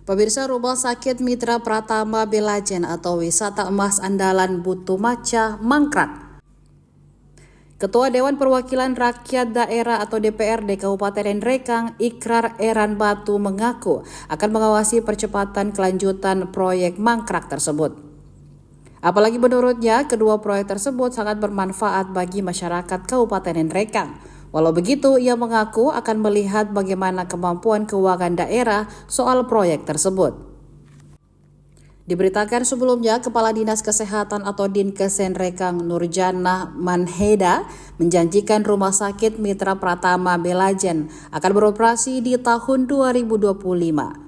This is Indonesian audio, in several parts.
Pemirsa, Rumah Sakit Mitra Pratama Belajen atau Wisata Emas Andalan Butumaca mangkrak. Ketua Dewan Perwakilan Rakyat Daerah atau DPRD Kabupaten Nrekang, Ikrar Eran Batu mengaku akan mengawasi percepatan kelanjutan proyek mangkrak tersebut. Apalagi menurutnya, kedua proyek tersebut sangat bermanfaat bagi masyarakat Kabupaten Nrekang. Walau begitu, ia mengaku akan melihat bagaimana kemampuan keuangan daerah soal proyek tersebut. Diberitakan sebelumnya, Kepala Dinas Kesehatan atau Dinkes Nrekang Nurjana Manheda menjanjikan Rumah Sakit Mitra Pratama Belajen akan beroperasi di tahun 2025.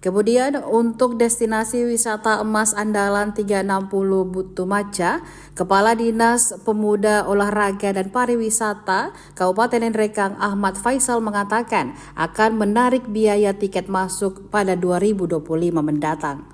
Kemudian untuk destinasi wisata emas andalan 360 Butumaca, Kepala Dinas Pemuda, Olahraga dan Pariwisata Kabupaten Nrekang Ahmad Faisal mengatakan akan menarik biaya tiket masuk pada 2025 mendatang.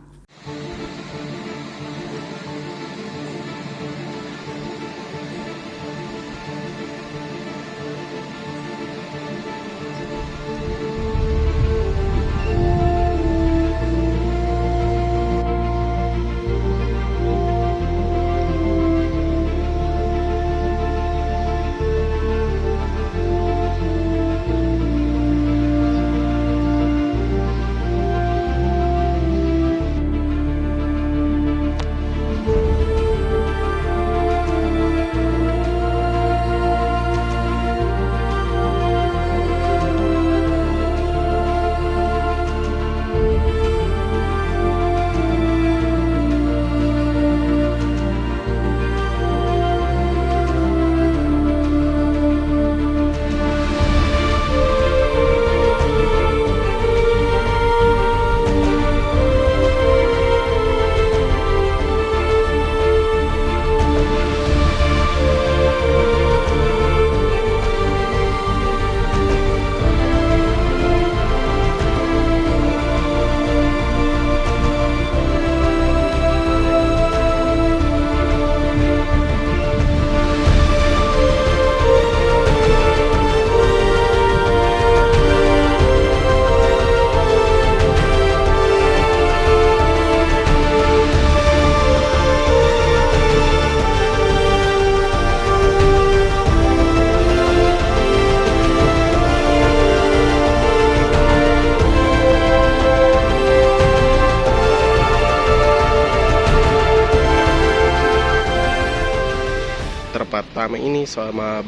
Pertama ini selama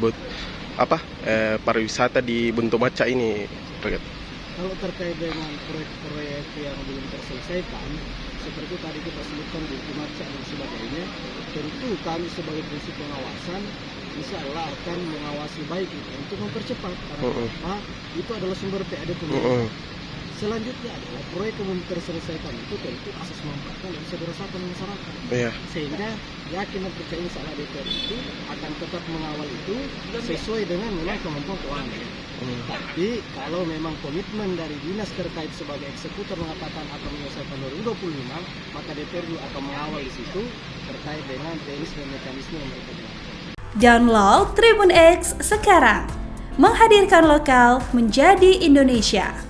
pariwisata di Butumaca ini. Kalau terkait dengan proyek-proyek yang belum terselesaikan, seperti tadi kita sebutkan di Butumaca dan sebagainya, tentu kami sebagai prinsip pengawasan insya Allah akan mengawasi baik itu untuk mempercepat karena itu adalah sumber PAD pemerintah. Selanjutnya adalah proyek yang belum terselesaikan itu tentu asas manfaatkan dan bisa dirasakan masyarakat. Sehingga yakin dan percaya insya Allah DPR itu akan tetap mengawal itu sesuai dengan memang kemampuan keuangan. Tapi kalau memang komitmen dari dinas terkait sebagai eksekutor mengatakan akan menyelesaikan 2025, maka DPR juga akan mengawal di situ terkait dengan teknis dan mekanisme yang mereka gunakan. Download Tribun X sekarang, menghadirkan lokal menjadi Indonesia.